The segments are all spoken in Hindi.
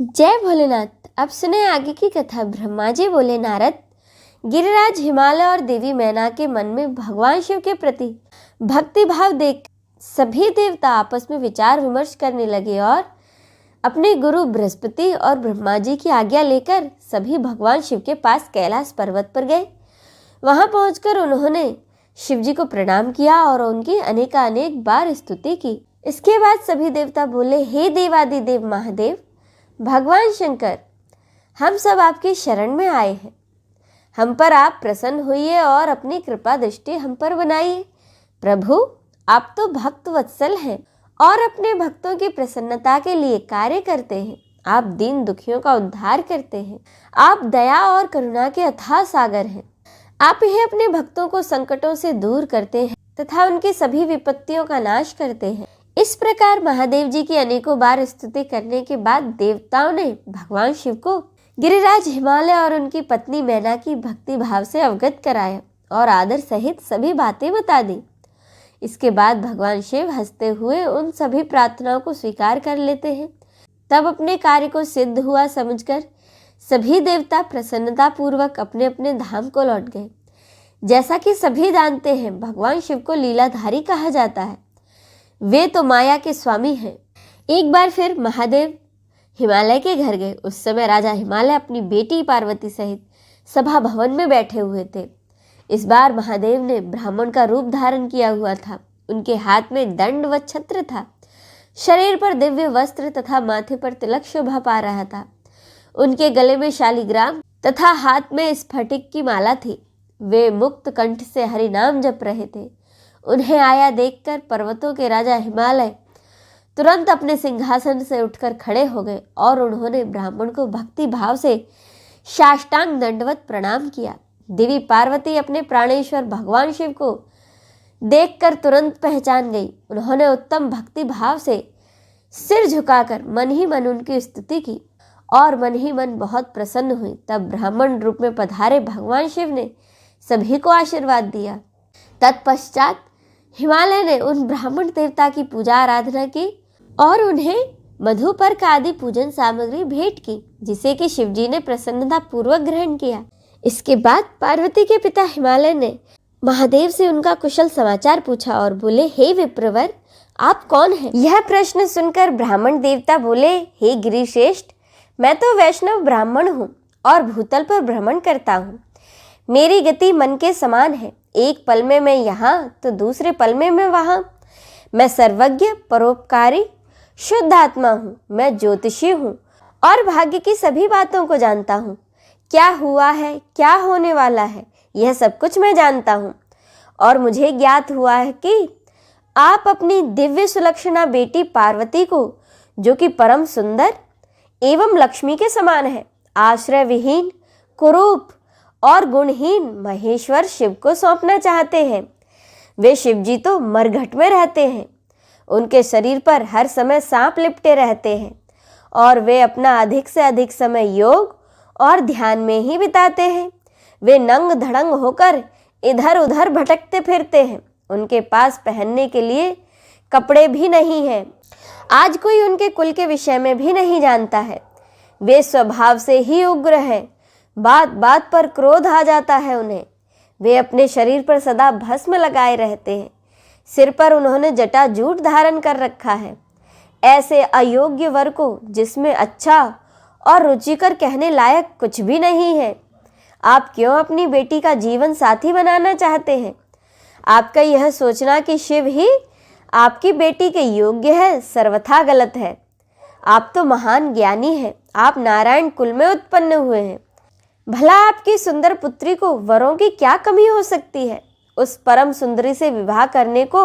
जय भोलेनाथ। अब सुने आगे की कथा। ब्रह्मा जी बोले, नारद, गिरिराज, हिमालय और देवी मैना के मन में भगवान शिव के प्रति भक्ति भाव देख सभी देवता आपस में विचार विमर्श करने लगे और अपने गुरु बृहस्पति और ब्रह्मा जी की आज्ञा लेकर सभी भगवान शिव के पास कैलाश पर्वत पर गए। वहां पहुंचकर उन्होंने शिव जी को प्रणाम किया और उनकी अनेकानेक बार स्तुति की। इसके बाद सभी देवता बोले, हे देवादिदेव महादेव भगवान शंकर, हम सब आपकी शरण में आए हैं। हम पर आप प्रसन्न होइए और अपनी कृपा दृष्टि हम पर बनाइए। प्रभु, आप तो भक्त वत्सल हैं और अपने भक्तों की प्रसन्नता के लिए कार्य करते हैं। आप दीन दुखियों का उद्धार करते हैं। आप दया और करुणा के अथाह सागर हैं। आप ही अपने भक्तों को संकटों से दूर करते हैं तथा उनकी सभी विपत्तियों का नाश करते हैं। इस प्रकार महादेव जी की अनेकों बार स्तुति करने के बाद देवताओं ने भगवान शिव को गिरिराज, हिमालय और उनकी पत्नी मैना की भक्ति भाव से अवगत कराया और आदर सहित सभी बातें बता दी। इसके बाद भगवान शिव हंसते हुए उन सभी प्रार्थनाओं को स्वीकार कर लेते हैं। तब अपने कार्य को सिद्ध हुआ समझकर सभी देवता प्रसन्नता पूर्वक अपने अपने धाम को लौट गए। जैसा कि सभी जानते हैं, भगवान शिव को लीलाधारी कहा जाता है। वे तो माया के स्वामी हैं। एक बार फिर महादेव हिमालय के घर गए। उस समय राजा हिमालय अपनी बेटी पार्वती सहित सभा भवन में बैठे हुए थे। इस बार महादेव ने ब्राह्मण का रूप धारण किया हुआ था। उनके हाथ में दंड व छत्र था। शरीर पर दिव्य वस्त्र तथा माथे पर तिलक शोभा पा रहा था। उनके गले में शालिग्राम तथा हाथ में स्फटिक की माला थी। वे मुक्त कंठ से हरि नाम जप रहे थे। उन्हें आया देखकर पर्वतों के राजा हिमालय तुरंत अपने सिंहासन से उठकर खड़े हो गए और उन्होंने ब्राह्मण को भक्ति भाव से साष्टांग दंडवत प्रणाम किया। देवी पार्वती अपने प्राणेश्वर भगवान शिव को देखकर तुरंत पहचान गई। उन्होंने उत्तम भक्ति भाव से सिर झुकाकर मन ही मन उनकी स्तुति की और मन ही मन बहुत प्रसन्न हुई। तब ब्राह्मण रूप में पधारे भगवान शिव ने सभी को आशीर्वाद दिया। तत्पश्चात हिमालय ने उन ब्राह्मण देवता की पूजा आराधना की और उन्हें मधुपर्क आदि पूजन सामग्री भेंट की, जिसे कि शिव जी ने प्रसन्नता पूर्वक ग्रहण किया। इसके बाद पार्वती के पिता हिमालय ने महादेव से उनका कुशल समाचार पूछा और बोले, हे विप्रवर, आप कौन हैं? यह प्रश्न सुनकर ब्राह्मण देवता बोले, हे गिरिश्रेष्ठ, मैं तो वैष्णव ब्राह्मण हूँ और भूतल पर भ्रमण करता हूँ। मेरी गति मन के समान है। एक पल में मैं यहाँ तो दूसरे पल में मैं वहाँ। मैं सर्वज्ञ, परोपकारी, शुद्ध आत्मा हूँ। मैं ज्योतिषी हूँ और भाग्य की सभी बातों को जानता हूँ। क्या हुआ है, क्या होने वाला है, यह सब कुछ मैं जानता हूँ। और मुझे ज्ञात हुआ है कि आप अपनी दिव्य सुलक्षणा बेटी पार्वती को, जो कि परम सुंदर एवं लक्ष्मी के समान है, आश्रय विहीन, कुरूप और गुणहीन महेश्वर शिव को सौंपना चाहते हैं। वे शिव जी तो मरघट में रहते हैं। उनके शरीर पर हर समय सांप लिपटे रहते हैं और वे अपना अधिक से अधिक समय योग और ध्यान में ही बिताते हैं। वे नंग धड़ंग होकर इधर उधर भटकते फिरते हैं। उनके पास पहनने के लिए कपड़े भी नहीं हैं। आज कोई उनके कुल के विषय में भी नहीं जानता है। वे स्वभाव से ही उग्र हैं। बात बात पर क्रोध आ जाता है उन्हें। वे अपने शरीर पर सदा भस्म लगाए रहते हैं। सिर पर उन्होंने जटाजूट धारण कर रखा है। ऐसे अयोग्य वर को, जिसमें अच्छा और रुचिकर कहने लायक कुछ भी नहीं है, आप क्यों अपनी बेटी का जीवन साथी बनाना चाहते हैं? आपका यह सोचना कि शिव ही आपकी बेटी के योग्य है, सर्वथा गलत है। आप तो महान ज्ञानी हैं। आप नारायण कुल में उत्पन्न हुए हैं। भला आपकी सुंदर पुत्री को वरों की क्या कमी हो सकती है? उस परम सुंदरी से विवाह करने को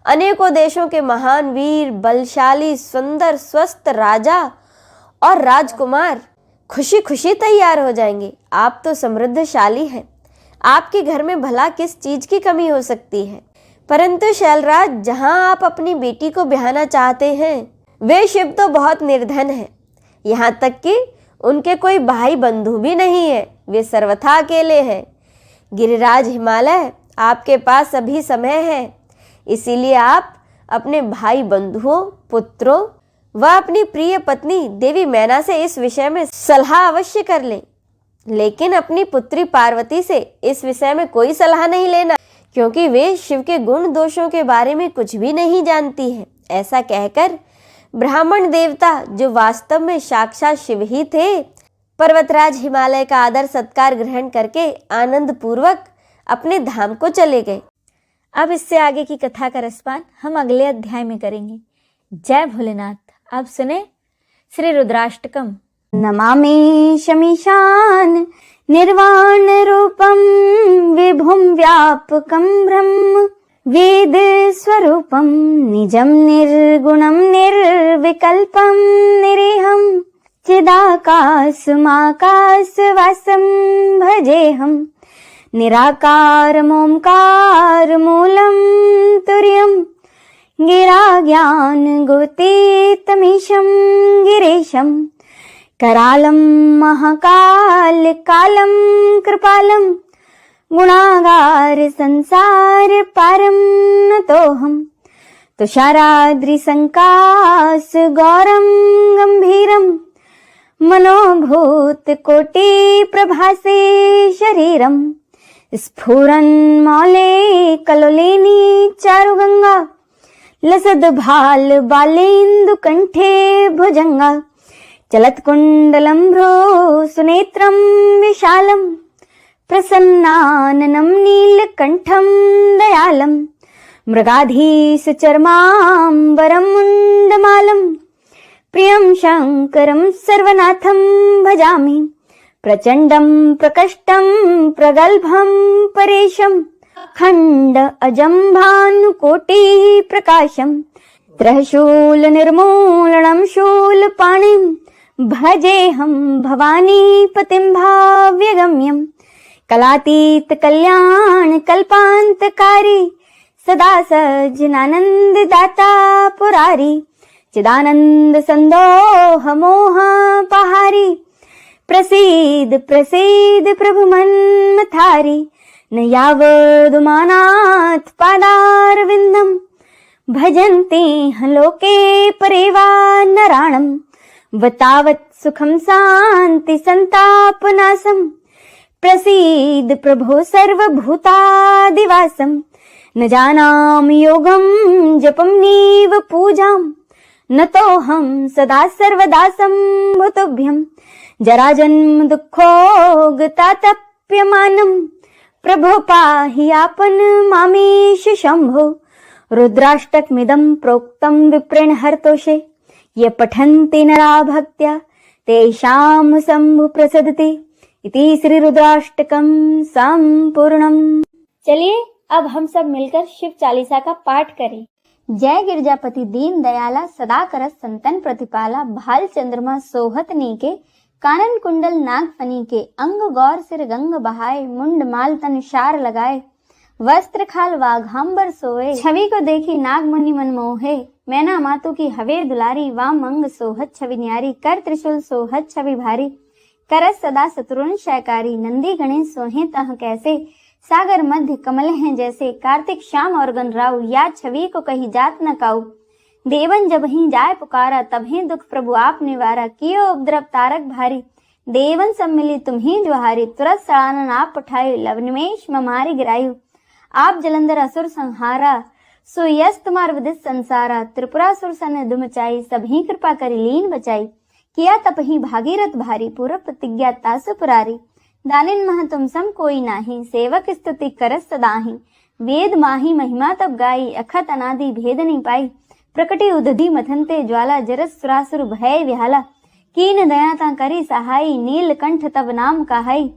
अनेकों देशों के महान वीर, बलशाली, सुंदर, स्वस्थ राजा और राजकुमार खुशी खुशी तैयार हो जाएंगे। आप तो समृद्धशाली हैं। आपके घर में भला किस चीज की कमी हो सकती है? परंतु शैलराज, जहां आप अपनी बेटी को ब्याहना चाहते हैं, वे शिव तो बहुत निर्धन हैं। यहाँ तक कि उनके कोई भाई बंधु भी नहीं है। वे सर्वथा अकेले हैं। गिरिराज, हिमालय, आपके पास अभी समय है। इसीलिए आप अपने भाई बंधुओं, पुत्रों, वह अपनी प्रिय पत्नी देवी मैना से इस विषय में सलाह अवश्य कर ले, लेकिन अपनी पुत्री पार्वती से इस विषय में कोई सलाह नहीं लेना, क्योंकि वे शिव के गुण दोषों के बारे में कुछ भी नहीं जानती है। ऐसा कहकर ब्राह्मण देवता, जो वास्तव में साक्षात शिव ही थे, पर्वतराज हिमालय का आदर सत्कार ग्रहण करके आनंद पूर्वक अपने धाम को चले गए। अब इससे आगे की कथा का रसपान हम अगले अध्याय में करेंगे। जय भोलेनाथ। अब सुने श्री रुद्राष्टकम। नमामि शमीशान निर्वाण रूपम विभुम व्यापकम ब्रह्म वेद स्वरूपम निजम निर्गुणम निर्विकल्पम निरेहम चिदाकाशमाकाशवासं भजेहम निराकारमोंकार मूलं तुर्यं गिराज्ञान गोतीतमीशं गिरीशं करालं महाकाल कालं कृपालं गुणागार संसार पारं नतोऽहं तुषाराद्रिसंकाश गौरं गंभीरं मनोभूत कोटि प्रभासे शरीरं स्फुरन्मौले कलोलिनी चारुगंगा लसद भाल बालेन्दु कंठे भुजंगा चलत्कुण्डलम्भ्रो सुनेत्रं विशालं प्रसन्नाननं नीलकण्ठं दयालं मृगाधीशचर्माम्बरं मुण्डमालं प्रियं शङ्करं सर्वनाथं भजामि प्रचण्डं प्रकष्टं प्रगल्भं परेशं खण्ड अजम्भानुकोटिः प्रकाशं त्रयशूल निर्मूलनं शूलपाणिं भजेऽहं भवानीपतिं भाव्यगम्यं कलातीत कल्याण कल्पान्तकारी सदा सज्जनानन्ददाता पुरारी चिदानंद संदोह मोह पहारी प्रसीद प्रसीद प्रभु मन्मथारी न यावदुमानात् पादारविन्दं भजन्ति लोके परेवा नराणं वतावत् सुखं शान्ति संतापनाशं प्रसीद प्रभो सर्वभूतादिवासं न जानामि योगं जपं नीव पूजां नतोऽहं सदा सर्वदा सम्भुतुभ्यं जराजन्म दुःखोगतातप्यमानं प्रभो पाहि आपन मामेश शंभो रुद्राष्टकमिदं प्रोक्तं विप्रेण हरतोषे ये पठन्ति नरा भक्त्या तेषां शंभु प्रसदति इति श्री रुद्राष्टकम संपूर्णम। चलिए अब हम सब मिलकर शिव चालीसा का पाठ करें। जय गिरजापति दीन दयाला सदा करस संतन प्रतिपाला भाल चंद्रमा सोहत नीके कानन कुंडल नाग फनी के अंग गौर सिर गंग बहाए मुंड माल तन शार लगाए वस्त्र खाल वाघांबर सोए छवि को देखी नाग मुनि मन मोहे मैना मातु की हवे दुलारी वाम अंग सोहत छवि न्यारी कर त्रिशूल सोहत छवि भारी करस सदा शत्रुन शयकारी नंदी गणेश सोहे तह कैसे सागर मध्य कमल हैं जैसे कार्तिक श्याम और गणराव या छवि को कही जात न काऊ देवन जब ही जाय पुकारा तब ही दुख प्रभु आप निवारा कियो उपद्रव तारक भारी देवन सब मिली तुम ही ज्वाहारी तुरंत सड़ानन आप पठाई लवनिमेश ममारी गिरायु आप जलंधर असुर संहारा सुयस तुम्हार विदित संसारा त्रिपुरासुर सन दुमचाई सभी कृपा करी लीन बचाई किया तप ही भागीरथ भारी पूर्व प्रतिज्ञा तासु पुरारी दानिन मह तुम सम कोई नाही सेवक स्तुति करस सदाही वेद माही महिमा तब गाई अखत अनादि भेद नहीं पाई प्रकटी उदधि मथनते ज्वाला जरस सुरासुर भय विहाला कीन दयाता करी सहाई नीलकंठ तब नाम कहाई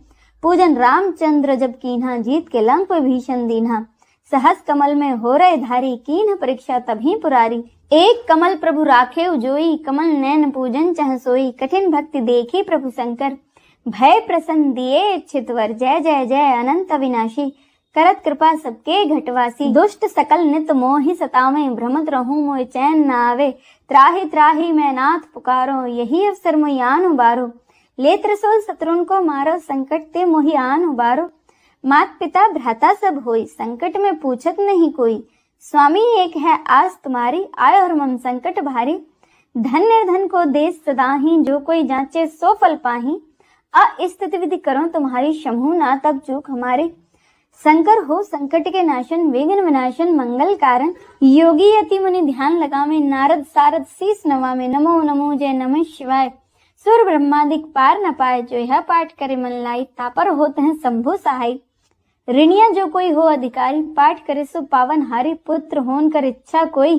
पूजन रामचंद्र जब कीन्हा जीत के लंक भीषण दीन्हा सहस कमल में हो रहे धारी कीन्ह परीक्षा तभी पुरारी एक कमल प्रभु राखे जोई कमल नैन पूजन चह सोई कठिन भक्ति देखी प्रभु शंकर भय प्रसन्न दिए इच्छित वर जय जय जय अनंत अविनाशी करत कृपा सबके घटवासी दुष्ट सकल नित मोहि सतावे भ्रमत रहूं मोय चैन न आवे त्राहि त्राहि मैं नाथ पुकारो यही अवसर मोहि आन उबारो ले त्रिशूल शत्रुन को मारो संकट ते मोहि आन उबारो मात पिता भ्राता सब होई संकट में पूछत नहीं कोई स्वामी एक है आस तुम्हारी आय और मम संकट भारी धन निर्धन को देश सदाही, जो कोई जांचे सो फल पाही। अस्तुति विधि करो तुम्हारी, शंभु ना तब चूक हमारे। शंकर हो संकट के नाशन, विघ्न विनाशन मंगल कारण। योगी यति मुनि ध्यान लगावे, नारद सारद शीस नवावे। नमो नमो जय नमः शिवाय, सुर ब्रह्मादिक पार न पाए। जो यह पाठ करे मन लाई, तापर होते हैं शंभु सहाय। ऋणिया जो कोई हो अधिकारी, पाठ करे सो पावन हारी। पुत्र होन कर इच्छा कोई,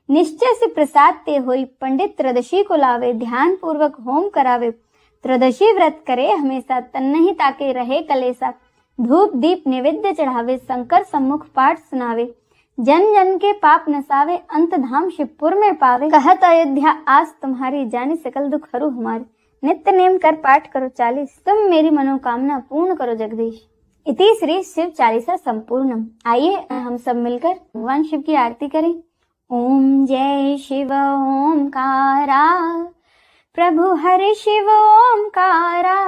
निश्चय से प्रसाद ते होई। पंडित त्रयोदशी को लावे, ध्यान पूर्वक होम करावे। त्रयोदशी व्रत करे हमेशा, तन नहीं ताके रहे कलेसा। धूप दीप निवेद्य चढ़ावे, शंकर सम्मुख पाठ सुनावे। जन जन के पाप नसावे, अंत धाम शिवपुर में पावे। कहत अयोध्या आस तुम्हारी, जानी सकल दुख हरू हमारे। नित्य नेम कर पाठ करो 40, तुम मेरी मनोकामना पूर्ण करो जगदीश। इति श्री शिव चालीसा संपूर्णम। आइए हम सब मिलकर भगवान शिव की आरती करें। ओम जय शिव ओमकारा, प्रभु हरि शिव ओमकारा।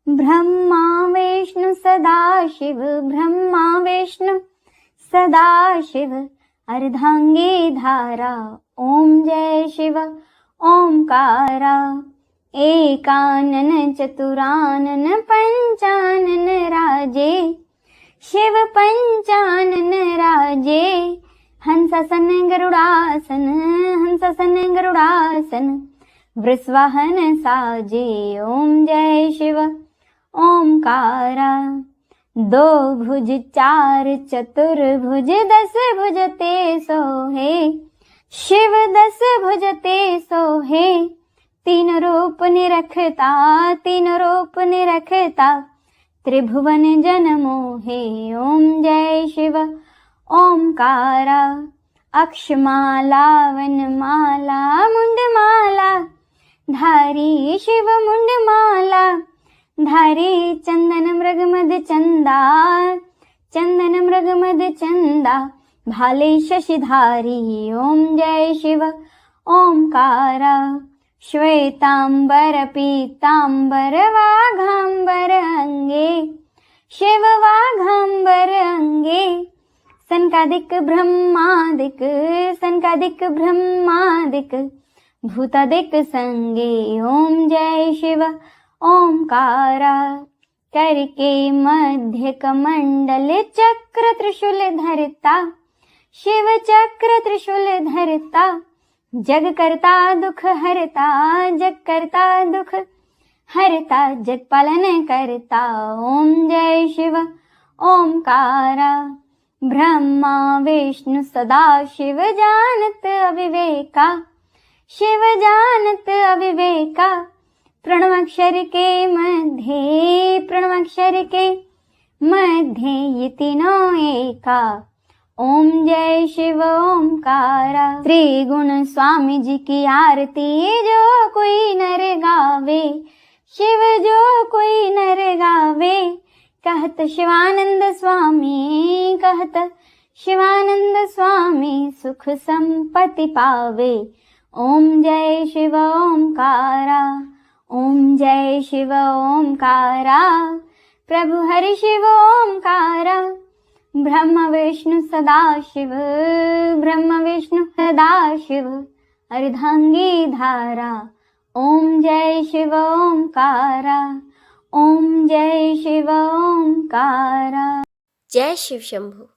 ब्रह्मा विष्णु सदा शिव, ब्रह्मा विष्णु सदा शिव। अर्धांगी धारा, ओम जय शिव ओमकारा। एकानन चतुरानन पंचानन राजे, शिव पंचानन राजे। हंसासन गरुड़ासन, हंसासन गरुड़ासन। वृषवाहन साजे, ओम जय शिव ओमकारा। दो भुज चार चतुर्भुज, 10 भुज ते सोहे। शिव 10 भुज ते सोहे। तीन रूप निरखता, तीन रूप निरखता। त्रिभुवन जन मोहे, ओम जय शिव ओमकारा। अक्षमाला वनमाला, मुंडमाला धारी। शिव मुंडमाला धारी। चंदन मृग मद चंदा, चंदन मृग मद चंदा। भाले शशिधारी, ओम जय शिव ओमकारा। श्वेतांबर पीतांबर वाघांबर अंगे, शिव वाघांबर अंगे। सनकादिक ब्रह्मादिक, सनकादिक ब्रह्मादिक। भूतादिक संगे, ओम जय शिव ओमकारा। करके मध्य कमंडल, चक्र त्रिशूल धरता। शिव चक्र त्रिशूल धरता। जग करता दुख हरता, जग करता दुख हरता। जग पालन करता, ओम जय शिव ओमकारा। ब्रह्मा विष्णु सदा शिव, जानत अविवेका। शिव जानत अविवेका। प्रणवाक्षर के मध्य, प्रणवाक्षर के मध्य। ये तीनों एका, ओम जय शिव ओमकारा। त्रिगुण स्वामी जी की आरती, जो कोई नर गावे। शिव जो कोई नर गावे। कहत शिवानंद स्वामी, कहत शिवानंद स्वामी। सुख संपत्ति पावे, ओम जय शिव ओमकारा। ओम जय शिव ओमकारा। प्रभु हरि शिव ओमकारा। ब्रह्म विष्णु सदा शिव, ब्रह्म विष्णु सदा शिव। अर्धांगी धारा, ओम जय शिव ओमकारा। ओम जय शिव ओमकारा। जय शिव शंभु।